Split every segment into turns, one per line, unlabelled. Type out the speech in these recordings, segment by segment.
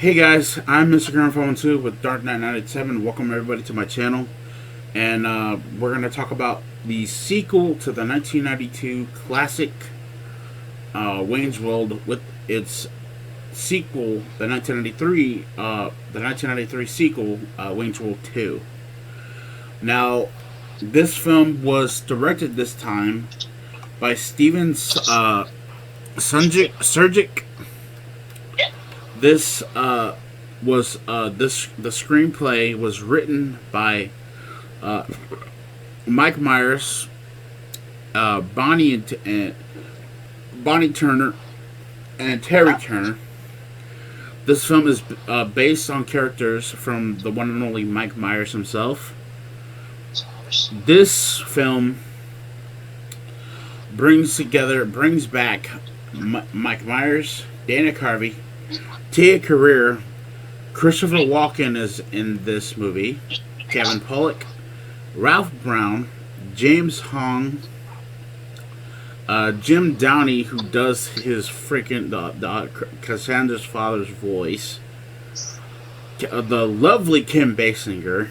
Hey guys, I'm Mr. Grimreaper 2 with Dark Knight 97. Welcome everybody to my channel. And we're going to talk about the sequel to the 1992 classic Wayne's World with its sequel, the 1993 sequel, Wayne's World 2. Now, this film was directed this time by Steven Surgic. This was the screenplay was written by Mike Myers, Bonnie Turner, and Terry Turner. This film is based on characters from the one and only Mike Myers himself. This film brings back Mike Myers, Dana Carvey, Tia Carrere, Christopher Walken is in this movie, Kevin Pollak, Ralph Brown, James Hong, Jim Downey, who does his freaking the Cassandra's father's voice, the lovely Kim Basinger,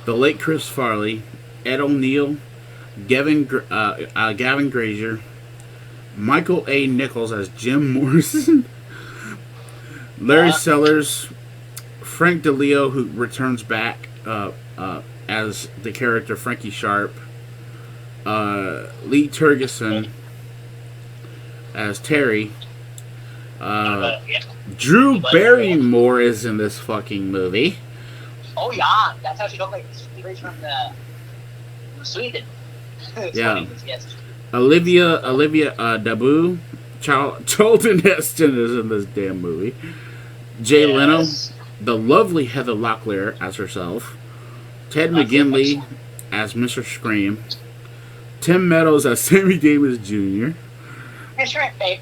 the late Chris Farley, Ed O'Neill, Gavin Grazer, Michael A. Nichols as Jim Morrison, Larry Sellers, Frank DeLeo, who returns back as the character Frankie Sharp, Lee Tergesen as Terry, Drew Barrymore is in this fucking movie.
Oh yeah, that's how she looked like from Sweden.
Yeah. Yes. Olivia Dabu, Charlton Heston is in this damn movie. Jay Leno, the lovely Heather Locklear as herself, Ted McGinley as Mr. Scream, Tim Meadows as Sammy Davis Jr.,
That's right, babe.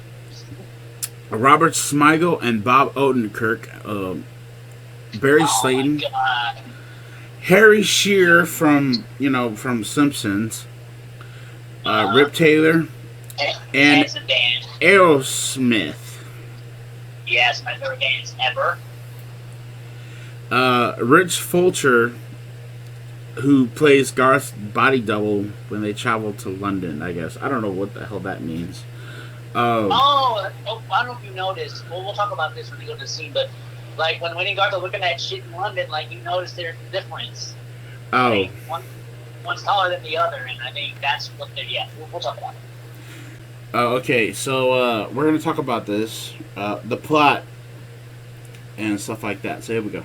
Robert Smigel and Bob Odenkirk, Barry Slayton, Harry Shearer from Simpsons, Rip Taylor, and Aerosmith.
Yes, my favorite bands ever.
Rich Fulcher, who plays Garth's body double when they travel to London, I guess. I don't know what the hell that means.
I don't know if you noticed. Well, we'll talk about this when we go to the scene, but like when Wayne and Garth are looking at shit in London, like you notice there's a difference.
Oh.
Like, one's taller than the other, and I think that's what they're, we'll talk about it.
Okay, so we're going to talk about this, the plot, and stuff like that. So here we go.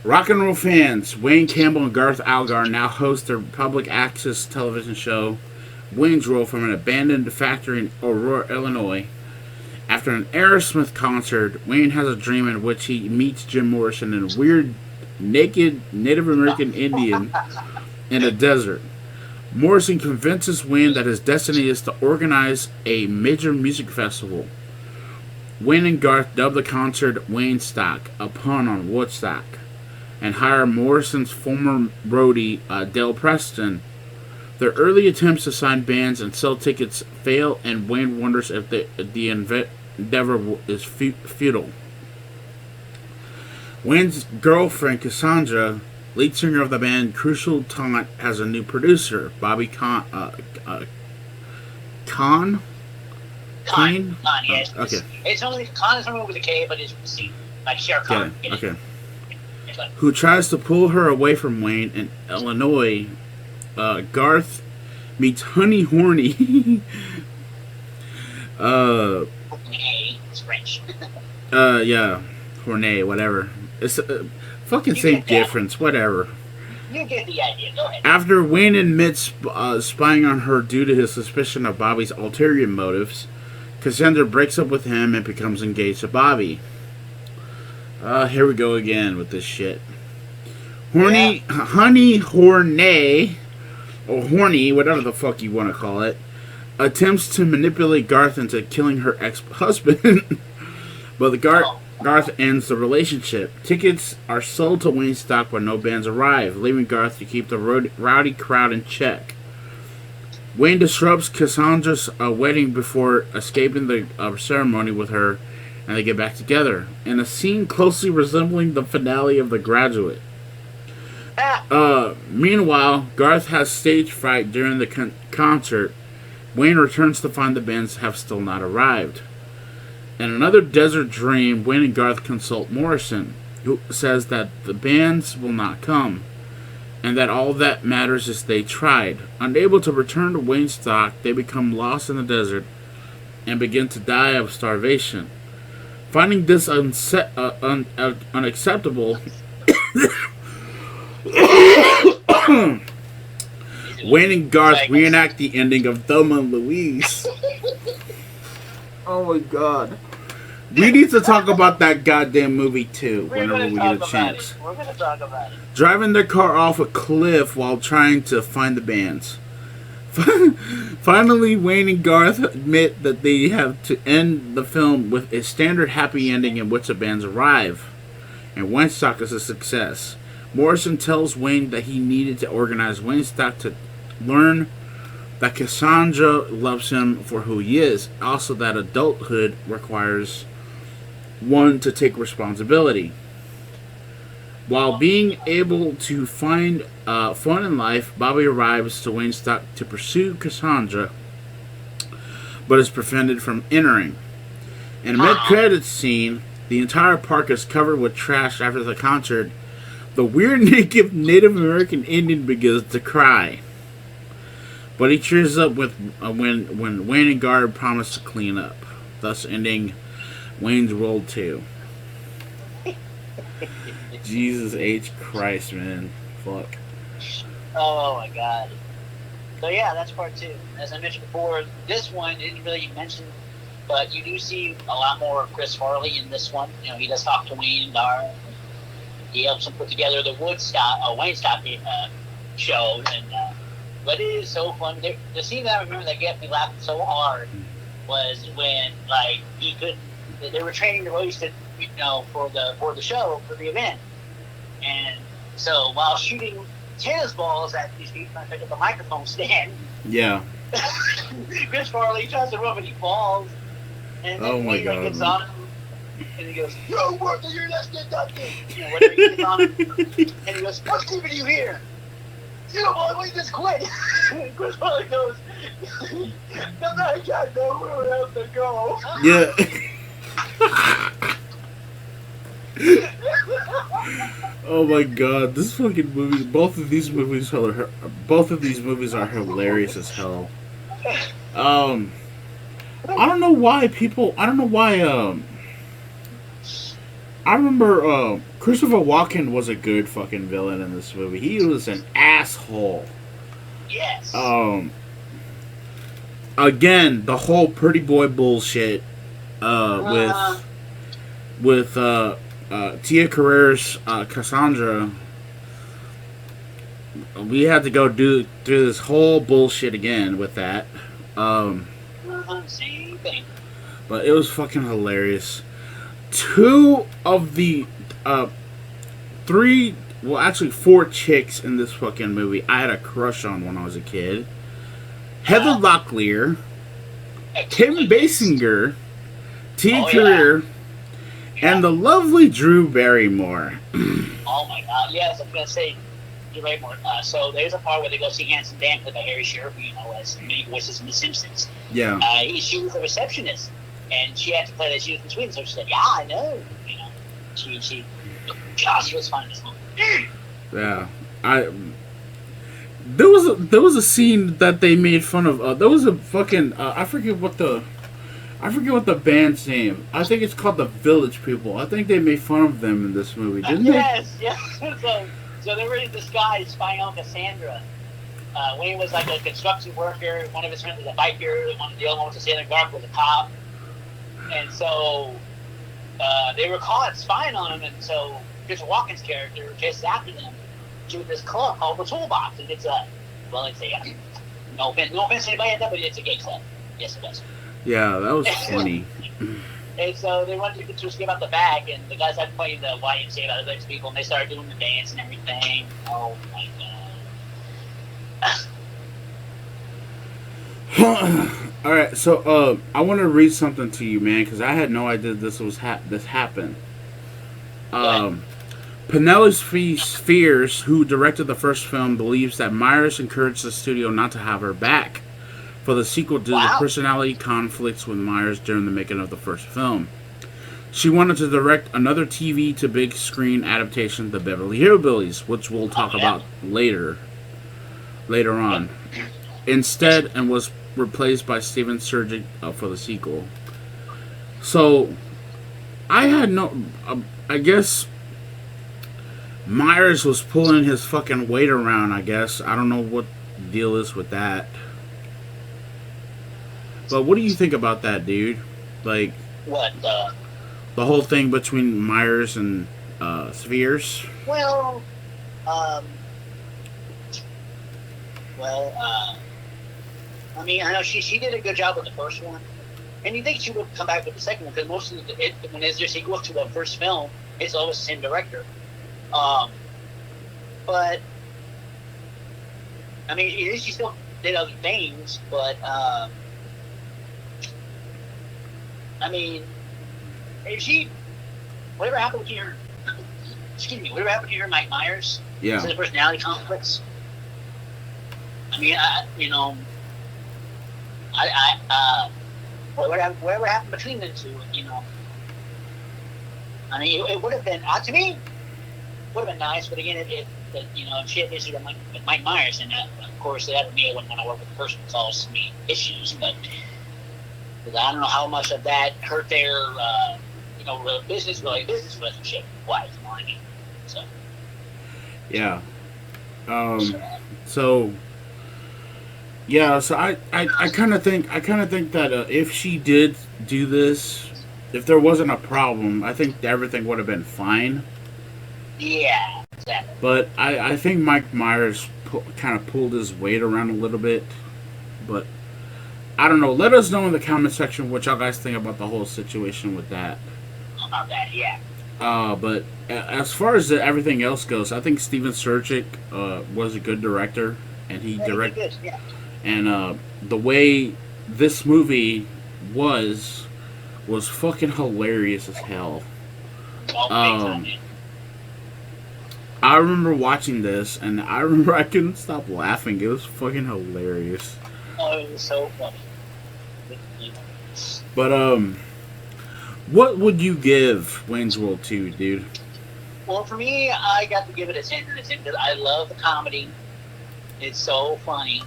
Rock and roll fans, Wayne Campbell and Garth Algar now host their public access television show, Wayne's World, from an abandoned factory in Aurora, Illinois. After an Aerosmith concert, Wayne has a dream in which he meets Jim Morrison and a weird, naked Native American Indian in a desert. Morrison convinces Wayne that his destiny is to organize a major music festival. Wayne and Garth dub the concert Waynestock, a pun on Woodstock, and hire Morrison's former roadie, Dale Preston. Their early attempts to sign bands and sell tickets fail, and Wayne wonders if the endeavor is futile. Wayne's girlfriend, Cassandra, lead singer of the band Crucial Taunt, has a new producer, Bobby Kahn. Kahn,
yes.
Okay.
It's only Kahn is only with a K, but it's C, like Sher Khan.
Yeah, okay. Who tries to pull her away from Wayne in Illinois. Garth meets Honey Horny.
It's French.
Yeah, Horny, whatever. It's fucking same difference, whatever.
You get the idea. Go ahead.
After Wayne admits spying on her due to his suspicion of Bobby's ulterior motives, Cassandra breaks up with him and becomes engaged to Bobby. Here we go again with this shit. Honey Horny, or Horny, whatever the fuck you want to call it, attempts to manipulate Garth into killing her ex-husband, but Garth ends the relationship. Tickets are sold to Waynestock, but no bands arrive, leaving Garth to keep the rowdy crowd in check. Wayne disrupts Cassandra's wedding before escaping the ceremony with her and they get back together in a scene closely resembling the finale of The Graduate. Meanwhile, Garth has stage fright during the concert. Wayne returns to find the bands have still not arrived. In another desert dream, Wayne and Garth consult Morrison, who says that the bands will not come, and that all that matters is they tried. Unable to return to Waynestock, they become lost in the desert and begin to die of starvation. Finding this unacceptable, Wayne and Garth reenact the ending of Thelma and Louise. Oh my god. We need to talk about that goddamn movie too whenever we get a chance.
We're gonna talk about it.
Driving their car off a cliff while trying to find the bands. Finally, Wayne and Garth admit that they have to end the film with a standard happy ending in which the bands arrive, and Waynestock is a success. Morrison tells Wayne that he needed to organize Waynestock to learn that Cassandra loves him for who he is. Also, that adulthood requires one to take responsibility. While being able to find fun in life, Bobby arrives to Waynestock to pursue Cassandra, but is prevented from entering. In a mid-credits scene, the entire park is covered with trash after the concert. The weird naked Native American Indian begins to cry, but he cheers up with when Wayne and Garth promise to clean up, thus ending Wayne's World 2. Jesus H. Christ, man. Fuck.
Oh my god. So yeah, that's part 2. As I mentioned before, this one didn't really mention, but you do see a lot more of Chris Farley in this one. You know, he does talk to Wayne and Garth. He helps them put together the Waynestock show, and but it is so fun. The scene that I remember that got me laughing so hard was when they were training the roasted, for the show, for the event, and so while shooting tennis balls at these people, I picked up a microphone stand.
Yeah.
Chris Farley tries to rub and he falls, and then he gets on him. And he goes, "Yo, work your last get done." Whatever he gets on him. And he goes, "What's keeping you here?" "Boy, we just quit." And Chris Farley goes, "I got nowhere else to go."
Yeah. Oh my god, this fucking movie. Both of these movies are hilarious as hell. I don't know why I remember Christopher Walken was a good fucking villain in this movie. He was an asshole.
Yes.
Again, the whole pretty boy bullshit with Tia Carrere's Cassandra. We had to go through this whole bullshit again with that. But it was fucking hilarious. 2 of the 4 chicks in this fucking movie I had a crush on when I was a kid. Heather Locklear, Kim Basinger, Tia Carrere, and the lovely Drew Barrymore.
Oh my god, yes, I was going to say Drew Barrymore. So there's a part where they go see Handsome Dan played by Harry Shearer, as many voices in The Simpsons.
Yeah.
She was a receptionist. And she had to play that she was in Sweden, so she said, "Yeah, I know." She was fun in this movie.
Yeah, there was a scene that they made fun of. There was a fucking I forget what the band's name. I think it's called the Village People. I think they made fun of them in this movie, didn't they?
Yes. So they were in disguise spying on Cassandra. Wayne was like a construction worker. One of his friends was a biker. The other one was a sailor. Garth was a cop. And so they were caught spying on him, and so Christopher Walken's character chases after them to this club called the Toolbox, and it's no offense to anybody at that, but it's a gay club. Yes, it was.
Yeah, that was funny.
And so they wanted to just give out the bag, and the guys had played the YMCA about other people, and they started doing the dance and everything. Oh my god.
All right, so I want to read something to you, man, because I had no idea this happened.
Go ahead.
Um, Penelope Spheres, who directed the first film, believes that Myers encouraged the studio not to have her back for the sequel due to
Wow.
personality conflicts with Myers during the making of the first film. She wanted to direct another TV to big screen adaptation, The Beverly Hillbillies, which we'll
Oh
talk
yeah.
about later
Yep.
on.
Yes.
Instead, and was replaced by Steven Surgic for the sequel. So I had no. I guess Myers was pulling his fucking weight around. I guess I don't know what the deal is with that. But what do you think about that, dude? Like
What?
the whole thing between Myers and Spheres.
Well. Um. Well. I mean, I know she did a good job with the first one, and you think she would come back with the second one because most of when there's a sequel to a first film, it's always the same director. Um. But I mean, she still did other things, but I mean, if she whatever happened to her, excuse me, whatever happened to her, Mike Myers,
Yeah,
to the personality conflicts. I mean, whatever happened between the two, I mean, it would have been to me would have been nice, but again, if she had issues with Mike Myers, and of course that me when I work with the person caused me issues, but I don't know how much of that hurt their business relationship wise, you know what I mean? So,
yeah.
so
So yeah, so I kind of think that if she did do this, if there wasn't a problem, I think everything would have been fine.
yeah, exactly.
But I think Mike Myers kind of pulled his weight around a little bit. But I don't know. Let us know in the comment section what y'all guys think about the whole situation with that.
About that, yeah.
But as far as everything else goes, I think Steven Surgic was a good director, and he
Yeah, he did
direct
good, yeah.
and the way this movie was fucking hilarious as hell.
Oh, big time,
Um,
man.
I remember watching this, and I remember I couldn't stop laughing. It was fucking hilarious.
Oh, it was so funny.
But what would you give Wayne's World 2, dude?
Well, for me, I got to give it a 10 out of 10 because I love the comedy. It's so funny.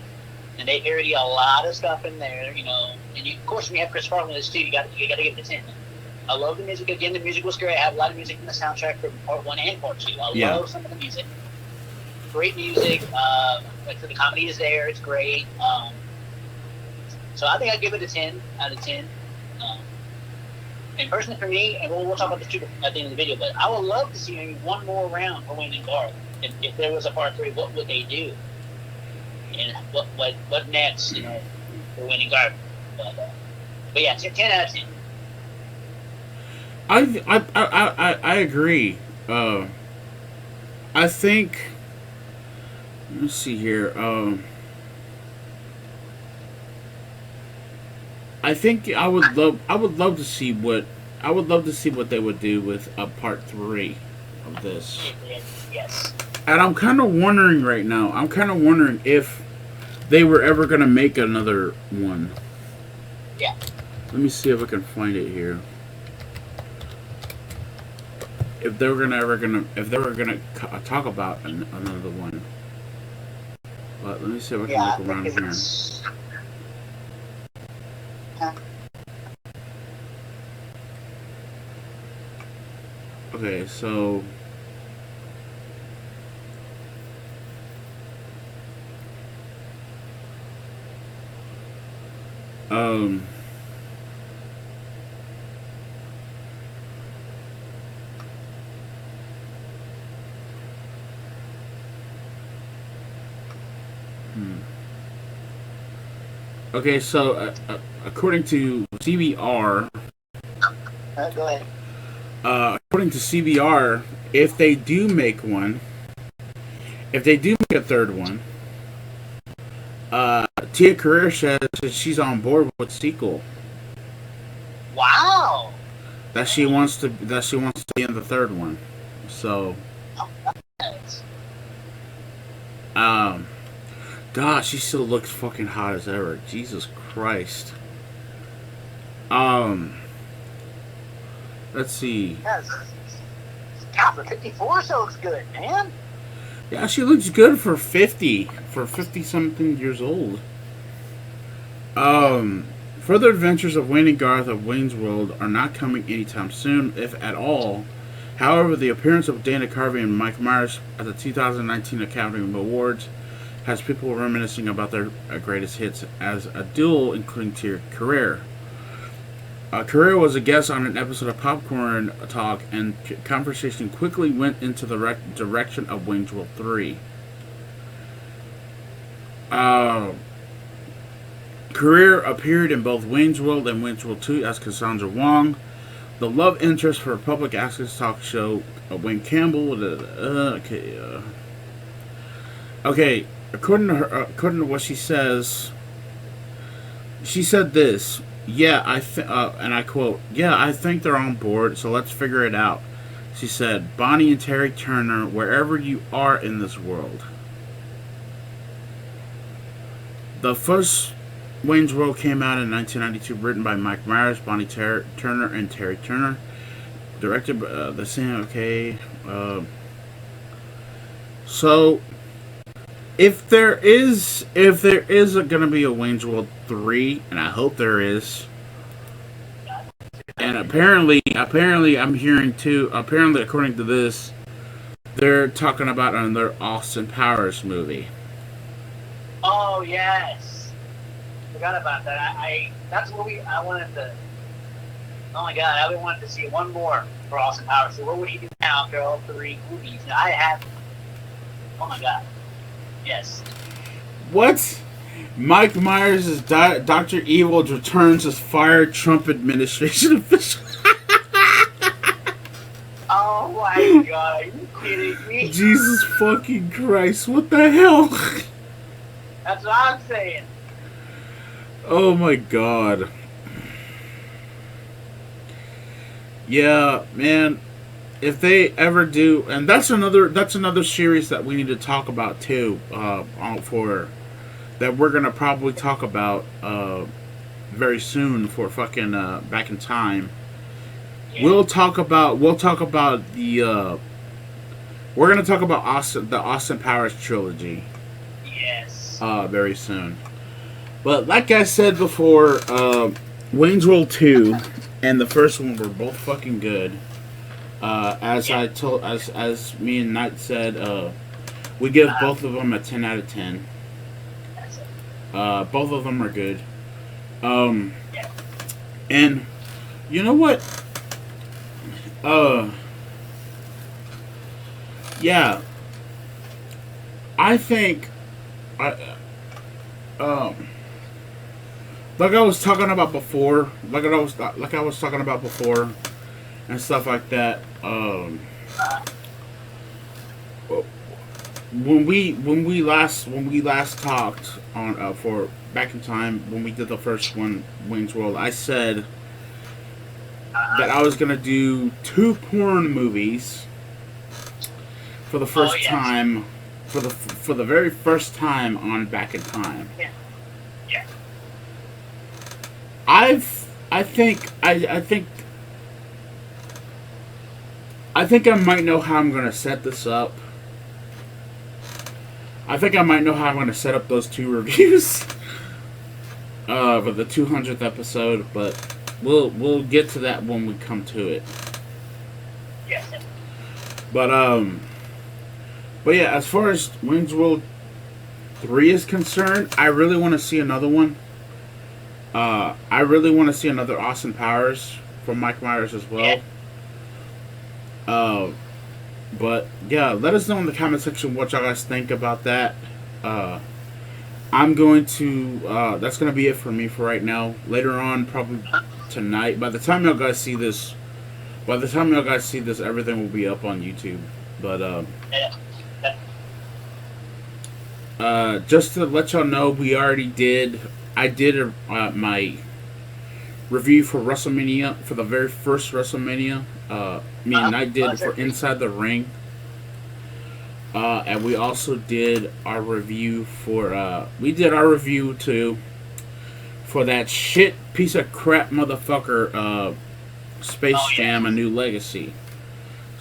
And they parody a lot of stuff in there, And of course, when you have Chris Farley in this too, you got to give it a 10. I love the music. Again, the music was great. I have a lot of music in the soundtrack for part one and part two. I
Yeah.
love some of the music. Great music. Like the comedy is there. It's great. So I think I'd give it a 10 out of 10. Um, and personally for me, and we'll talk about this too at the end of the video, but I would love to see maybe one more round for Wayne and Garth. If there was a part three, what would they do? And what next, for Wayne and Garth? But yeah, 10 out of 10.
I agree. I think. Let's see here. I think I would love to see what they would do with a part three of this.
Yes.
And I'm kind of wondering right now. I'm kind of wondering if they were ever gonna make another one.
Yeah.
Let me see if I can find it here. If they were gonna talk about another one. But let me see if I can
Yeah, I
look
think
around here.
it's.
Okay, so um hmm. Okay, so according to CBR,
Go ahead.
according to CBR, if they do make one, if they do make a third one, Tia Carrere says that she's on board with the sequel.
Wow.
That she wants to be in the third one. So,
Yes.
um, God, she still looks fucking hot as ever. Jesus Christ. Um, let's see.
Yes. God, for 54, she looks good, man.
Yeah, she looks good for 50 something years old. Further adventures of Wayne and Garth of Wayne's World are not coming anytime soon, if at all. However, the appearance of Dana Carvey and Mike Myers at the 2019 Academy Awards has people reminiscing about their greatest hits as a duo, including Tia Carrere. Carrere was a guest on an episode of Popcorn Talk, and conversation quickly went into the direction of Wayne's World 3. Carrere appeared in both Wayne's World and Wayne's World 2 as Cassandra Wong, the love interest for a public access talk show. Wayne Campbell. Okay. According to what she says, she said this. Yeah, and I quote, "Yeah, I think they're on board, so let's figure it out." She said, "Bonnie and Terry Turner, wherever you are in this world." The first Wayne's World came out in 1992, written by Mike Myers, Bonnie Turner, and Terry Turner. Directed by the same. Okay, so if there is gonna be a Wayne's World 3, and I hope there is, and apparently I'm hearing too. Apparently, according to this, they're talking about another Austin Powers movie.
Oh, yes. Forgot about that. That's what I wanted to. Oh my God, I would want to see one more for Austin Powers. So what would he do now after all 3 movies? Now, I have. Oh my God. Yes.
What? Mike Myers as Dr. Evil returns as fired Trump administration official.
Oh my God, are you kidding me?
Jesus fucking Christ, what the hell?
That's what I'm saying.
Oh my God. Yeah, man. If they ever do, and that's another series that we need to talk about too, for that we're gonna probably talk about very soon for fucking Back in Time. Yeah. We'll talk about the we're gonna talk about the Austin Powers trilogy.
Yes.
Very soon. But like I said before, Wayne's World 2 and the first one were both fucking good. As me and Knight said, we give both of them a 10 out of 10. Both of them are good. And you know what? Yeah. I think like I was talking about before, and stuff like that. When we last talked on for Back in Time, when we did the first one, Wayne's World, I said that I was gonna do 2 porn movies for the first time, for the very first time on Back in Time.
Yeah.
I think I might know how I'm gonna set this up. I think I might know how I'm gonna set up those 2 reviews for the 200th episode, but we'll get to that when we come to it.
Yes.
But yeah, as far as Wayne's World 3 is concerned, I really want to see another one. I really want to see another Austin Powers from Mike Myers as well.
Yeah.
But yeah, let us know in the comment section what y'all guys think about that. I'm going to that's gonna be it for me for right now. Later on, probably tonight. By the time y'all guys see this, everything will be up on YouTube. But Just to let y'all know, we already did. I did my review for WrestleMania, for the very first WrestleMania. Me and Knight did for Inside the Ring. And we also did our review for. We did our review too for that shit piece of crap motherfucker, Space Jam: A New Legacy.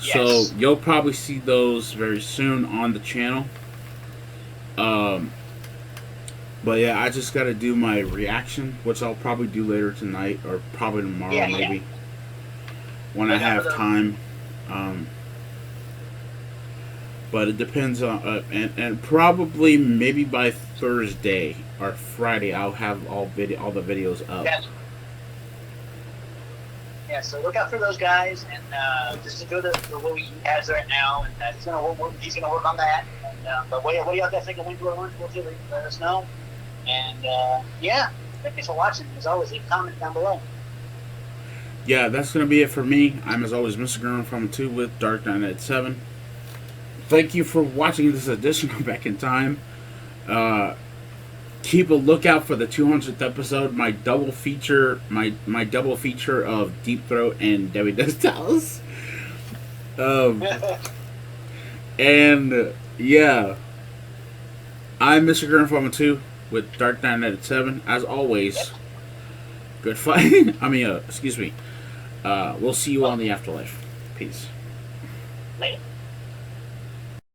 Yes.
So you'll probably see those very soon on the channel. But yeah, I just gotta do my reaction, which I'll probably do later tonight or probably tomorrow, maybe when I have time. But it depends on, and probably maybe by Thursday or Friday, I'll have all the videos up.
Yeah, so look out for those guys, and just to go to what he has right now, and he's gonna work on that. And, but what do y'all guys think of Winter Lunch? Let us know. And yeah, thanks for watching. As always, leave a comment down below.
Yeah, that's gonna be it for me. I'm as always Mr. Grimreaper from 2 with Dark Knight at 7. Thank you for watching this edition of Back in Time. Keep a lookout for the 200th episode, my double feature, my double feature of Deep Throat and Debbie Does Dallas. And yeah, I'm Mr. Grimreaper from 2 with Dark Knight at 7. As always, good fight. I mean, excuse me. We'll see you all in the afterlife. Peace.
Later.